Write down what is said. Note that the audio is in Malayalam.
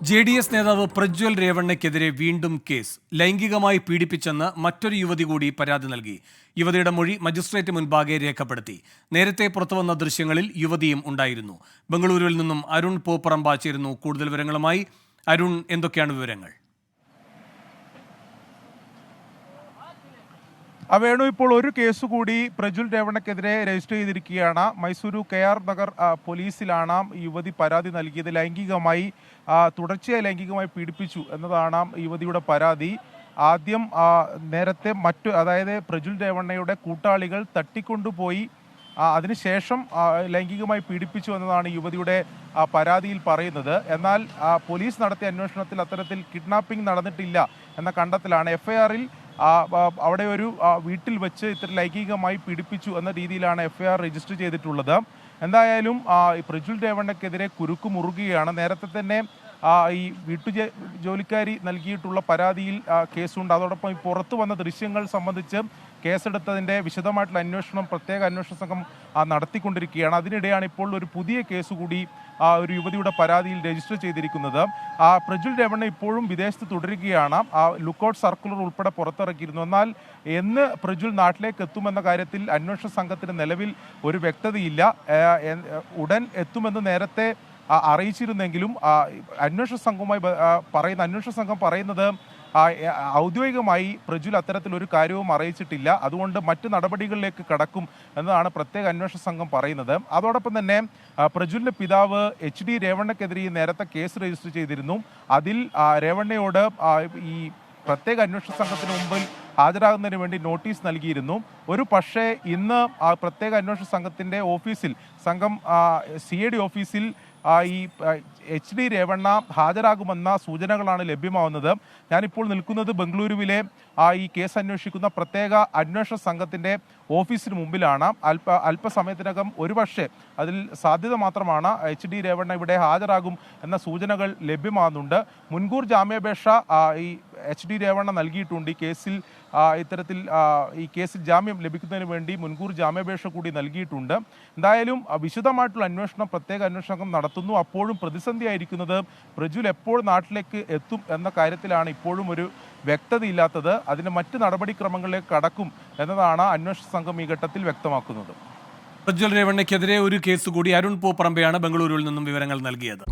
JDS നേതാവ് പ്രജ്വൽ രേവണ്ണയ്ക്കെതിരെ വീണ്ടും കേസ്. ലൈംഗികമായി പീഡിപ്പിച്ചെന്ന് മറ്റൊരു യുവതി കൂടി പരാതി നൽകി. യുവതിയുടെ മൊഴി മജിസ്ട്രേറ്റ് മുൻപാകെ രേഖപ്പെടുത്തി. നേരത്തെ പുറത്തുവന്ന ദൃശ്യങ്ങളിൽ യുവതിയും ഉണ്ടായിരുന്നു. ബംഗളൂരുവിൽ നിന്നും അരുൺ പൂപ്പറമ്പ ചേരുന്നു കൂടുതൽ വിവരങ്ങളുമായി. അരുൺ, എന്തൊക്കെയാണ് വിവരങ്ങൾ? വേണു, ഇപ്പോൾ ഒരു കേസ് കൂടി പ്രജ്വൽ രേവണ്ണയ്ക്കെതിരെ രജിസ്റ്റർ ചെയ്തിരിക്കുകയാണ്. മൈസൂരു KR നഗർ പോലീസിലാണ് യുവതി പരാതി നൽകിയത്. തുടർച്ചയായി ലൈംഗികമായി പീഡിപ്പിച്ചു എന്നതാണ് യുവതിയുടെ പരാതി. ആദ്യം നേരത്തെ അതായത് പ്രജ്വൽ രേവണ്ണയുടെ കൂട്ടാളികൾ തട്ടിക്കൊണ്ടുപോയി അതിനുശേഷം ലൈംഗികമായി പീഡിപ്പിച്ചു എന്നതാണ് യുവതിയുടെ പരാതിയിൽ പറയുന്നത്. എന്നാൽ പോലീസ് നടത്തിയ അന്വേഷണത്തിൽ അത്തരത്തിൽ കിഡ്നാപ്പിംഗ് നടന്നിട്ടില്ല എന്ന കണ്ടെത്തലാണ്. FIR-ൽ അവിടെ ഒരു വീട്ടിൽ വെച്ച് ഇത്ര ലൈംഗികമായി പീഡിപ്പിച്ചു എന്ന രീതിയിലാണ് FIR രജിസ്റ്റർ ചെയ്തിട്ടുള്ളത്. എന്തായാലും പ്രജ്വൽ രേവണ്ണയ്ക്കെതിരെ കുരുക്ക് മുറുകുകയാണ്. നേരത്തെ തന്നെ ഈ ജോലിക്കാരി നൽകിയിട്ടുള്ള പരാതിയിൽ കേസുണ്ട്. അതോടൊപ്പം പുറത്തു വന്ന ദൃശ്യങ്ങൾ സംബന്ധിച്ച് കേസെടുത്തതിൻ്റെ വിശദമായിട്ടുള്ള അന്വേഷണം പ്രത്യേക അന്വേഷണ സംഘം നടത്തിക്കൊണ്ടിരിക്കുകയാണ്. അതിനിടെയാണ് ഇപ്പോൾ ഒരു പുതിയ കേസ് കൂടി ഒരു യുവതിയുടെ പരാതിയിൽ രജിസ്റ്റർ ചെയ്തിരിക്കുന്നത്. പ്രജ്വൽ രേവണ്ണ ഇപ്പോഴും വിദേശത്ത് തുടരുകയാണ്. ലുക്കൌട്ട് സർക്കുലർ ഉൾപ്പെടെ പുറത്തിറക്കിയിരുന്നു. എന്നാൽ എന്ന് പ്രജ്വൽ നാട്ടിലേക്ക് എത്തുമെന്ന കാര്യത്തിൽ അന്വേഷണ സംഘത്തിന് നിലവിൽ ഒരു വ്യക്തതയില്ല. ഉടൻ എത്തുമെന്ന് നേരത്തെ അറിയിച്ചിരുന്നെങ്കിലും അന്വേഷണ സംഘം പറയുന്നത് ഔദ്യോഗികമായി പ്രജ്വൽ അത്തരത്തിലൊരു കാര്യവും അറിയിച്ചിട്ടില്ല. അതുകൊണ്ട് മറ്റ് നടപടികളിലേക്ക് കടക്കും എന്നതാണ് പ്രത്യേക അന്വേഷണ സംഘം പറയുന്നത്. അതോടൊപ്പം തന്നെ പ്രജ്വലിന്റെ പിതാവ് HD രേവണ്ണയ്ക്കെതിരെ നേരത്തെ കേസ് രജിസ്റ്റർ ചെയ്തിരുന്നു. അതിൽ രേവണ്ണയോട് ഈ പ്രത്യേക അന്വേഷണ സംഘത്തിന് മുമ്പിൽ ഹാജരാകുന്നതിന് വേണ്ടി നോട്ടീസ് നൽകിയിരുന്നു. പക്ഷേ ഇന്ന് പ്രത്യേക അന്വേഷണ സംഘത്തിന്റെ ഓഫീസിൽ CID ഓഫീസിൽ ഈ HD രേവണ്ണ ഹാജരാകുമെന്ന സൂചനകളാണ് ലഭ്യമാവുന്നത്. ഞാനിപ്പോൾ നിൽക്കുന്നത് ബംഗളൂരുവിലെ ഈ കേസ് അന്വേഷിക്കുന്ന പ്രത്യേക അന്വേഷണ സംഘത്തിന്റെ ഓഫീസിന് മുമ്പിലാണ്. അല്പസമയത്തിനകം ഒരുപക്ഷെ അതിൽ സാധ്യത മാത്രമാണ് HD രേവണ്ണ ഇവിടെ ഹാജരാകും എന്ന സൂചനകൾ ലഭ്യമാകുന്നുണ്ട്. മുൻകൂർ ജാമ്യാപേക്ഷ ഈ HD രേവണ്ണ നൽകിയിട്ടുണ്ട്. ഈ കേസിൽ ജാമ്യം ലഭിക്കുന്നതിന് വേണ്ടി മുൻകൂർ ജാമ്യാപേക്ഷ കൂടി നൽകിയിട്ടുണ്ട്. എന്തായാലും വിശദമായിട്ടുള്ള അന്വേഷണം പ്രത്യേക അന്വേഷണ സംഘം നടത്തുന്നു. അപ്പോഴും പ്രതിസന്ധിയായിരിക്കുന്നത് പ്രജ്വൽ എപ്പോൾ നാട്ടിലേക്ക് എത്തും എന്ന കാര്യത്തിലാണ് ഇപ്പോഴും ഒരു വ്യക്തതയില്ലാത്തത്. അതിന് മറ്റ് നടപടിക്രമങ്ങളിലേക്ക് കടക്കും എന്നതാണ് അന്വേഷണ സംഘം ഈ ഘട്ടത്തിൽ വ്യക്തമാക്കുന്നത്. പ്രജ്വൽ രേവണ്ണയ്ക്കെതിരെ ഒരു കേസ് കൂടി. അരുൺ പൂപ്പറമ്പയാണ് ബംഗളൂരുവിൽ നിന്നും വിവരങ്ങൾ നൽകിയത്.